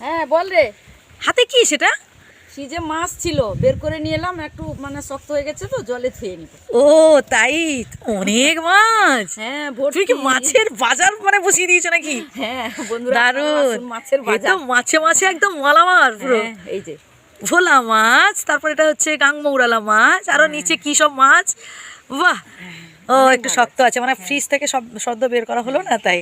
হ্যাঁ বল রে। হাতে কি সেটা? ফ্রিজে মাছ ছিল, বের করে নিয়ে এলাম, একটু মানে শক্ত হয়ে গেছে তো জলে ধুয়ে নিব। ও তাই, অনেক মাছ। হ্যাঁ তুমি কি ভর্তি। মাছের বাজার মানে বসিয়ে দিয়েছো নাকি? হ্যাঁ বন্ধুরা, আপনারাও দারুণ। আসুন, মাছের এই তো বাজার। মাছে মাছে একদম মালামাল পুরো। হ্যাঁ এই যে ভোলা মাছ, তারপর এটা হচ্ছে গাংমৌরালা মাছ, আরো নিচে কি সব মাছ। বাহ, ও অনেক একটু ভালো শক্ত আছে। আছে, মানে ফ্রিজ থেকে সব সদ্য বের করা হলো না তাই।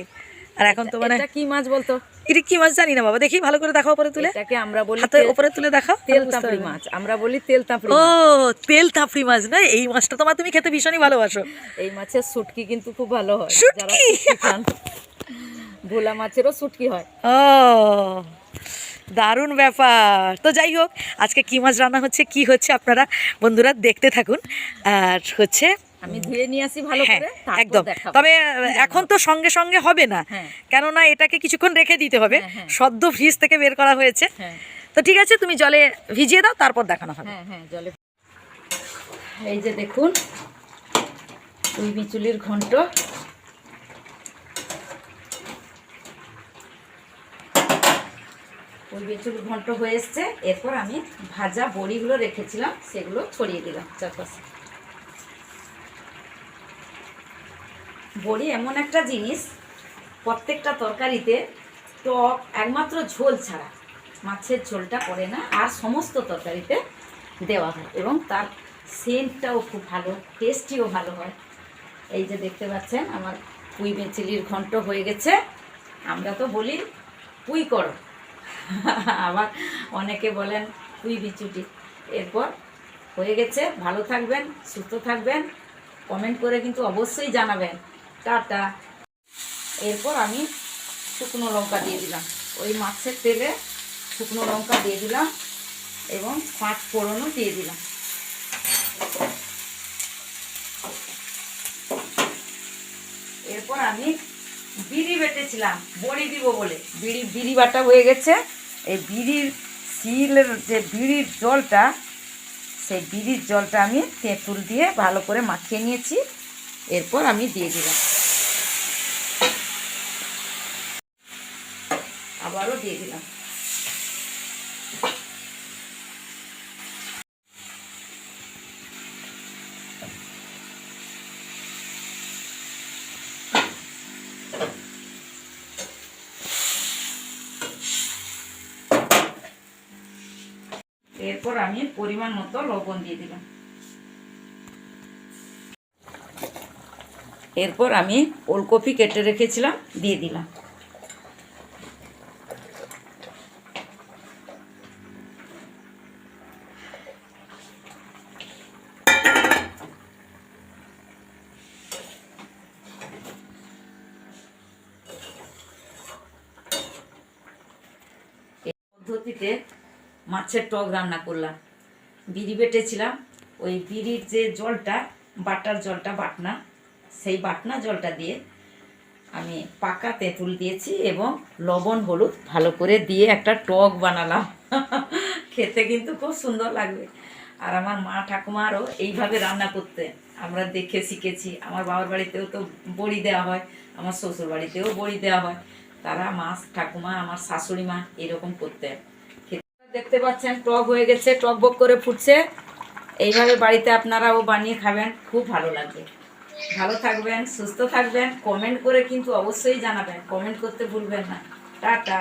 আর এখন তো মানে এটা কি মাছ বলতো? এটা কি মাছ জানি না বাবা, দেখি ভালো করে দেখাও উপরে তুলে। এটাকে আমরা বলি হাতে উপরে তুলে দেখাও, তেল বুঝতে তাপড়ি পারবে। মাছ, আমরা বলি তেল তাপড়ি ও মাছ। তেল তাপড়ি মাছ না, এই মাছটা তোমার তুমি খেতে ভীষণই ভালোবাসো। এই মাছের শুটকি কিন্তু খুব ভালো হয়, যারা শুটকি? শুটকি খান। ভোলা মাছেরও শুটকি হয়। ও দারুণ ব্যাপার। তো যাই হোক, আজকে কি মাছ রান্না হচ্ছে কি হচ্ছে আপনারা বন্ধুরা দেখতে থাকুন। আর হচ্ছে আমি ধুয়ে নিয়ে আসি ভালো হ্যাঁ করে, তারপর একদম। দেখাবো। তবে এখন তো সঙ্গে সঙ্গে হবে না, হ্যাঁ। কেননা এটাকে কিছুক্ষণ রেখে দিতে হবে। হ্যাঁ, হ্যাঁ। সদ্য ফ্রিজ থেকে বের করা হয়েছে। হ্যাঁ তো ঠিক আছে, তুমি জলে ভিজিয়ে দাও, তারপর দেখানো হবে। হ্যাঁ হ্যাঁ জলে। এই যে দেখুন, পুঁই বিচুলির ঘন্ট। পুঁই বিচুলির ঘন্ট হয়ে এসছে। এরপর আমি ভাজা বড়িগুলো রেখেছিলাম, সেগুলো ছড়িয়ে দিলাম চারপাশে। বড়ি এমন একটা জিনিস, প্রত্যেকটা তরকারিতে টক একমাত্র ঝোল ছাড়া, মাছের ঝোলটা পড়ে না, আর সমস্ত তরকারিতে দেওয়া হয় এবং তার সেন্টটাও খুব ভালো, টেস্টিও ভালো হয়। এই যে দেখতে পাচ্ছেন আমার পুঁই বেচিলির ঘন্ট হয়ে গেছে। আমরা তো বলি পুঁই করো, আবার অনেকে বলেন পুঁই বিচুটি। এরপর হয়ে গেছে। ভালো থাকবেন, সুস্থ থাকবেন, কমেন্ট করে কিন্তু অবশ্যই জানাবেন। টাটা। এরপর আমি শুকনো লঙ্কা দিয়ে দিলাম, ওই মাছের তেলে শুকনো লঙ্কা দিয়ে দিলাম এবং 5 ফোড়নও দিয়ে দিলাম। এরপর আমি বিড়ি বেটেছিলাম বড়ি দিব বলে, বিড়ি বাটা হয়ে গেছে। এই বিড়ির শিলের যে বিড়ির জলটা, সেই বিড়ির জলটা আমি তেঁতুল দিয়ে ভালো করে মাখিয়ে নিয়েছি। এরপর আমি দিয়ে দিলাম, আবারও দিয়ে দিলাম। এরপর আমি পরিমাণ মতো লবণ দিয়ে দিলাম। এরপর আমি ওলকপি কেটে রেখেছিলাম দিয়ে দিলাম। এই পদ্ধতিতে মাছের টক রান্না করলাম। বিড়ি বেটেছিলাম, ওই বিড়ির যে জলটা, বাটার জলটা, বাটনা, সেই বাটনা জলটা দিয়ে আমি পাকা তেঁতুল দিয়েছি এবং লবণ হলুদ ভালো করে দিয়ে একটা টক বানালাম। খেতে কিন্তু খুব সুন্দর লাগবে। আর আমার মা ঠাকুমারও এইভাবে রান্না করতে আমরা দেখে শিখেছি। আমার বাবার বাড়িতেও তো বড়ি দেওয়া হয়, আমার শ্বশুর বাড়িতেও বড়ি দেওয়া হয়। তারা মাছ ঠাকুমা, আমার শাশুড়ি মা এরকম করতে। দেখতে পাচ্ছেন টক হয়ে গেছে, টক বক করে ফুটছে। এইভাবে বাড়িতে আপনারাও বানিয়ে খাবেন, খুব ভালো লাগবে। ভালো থাকবেন, সুস্থ থাকবেন, কমেন্ট করে কিন্তু অবশ্যই জানাবেন, কমেন্ট করতে ভুলবেন না। টাটা।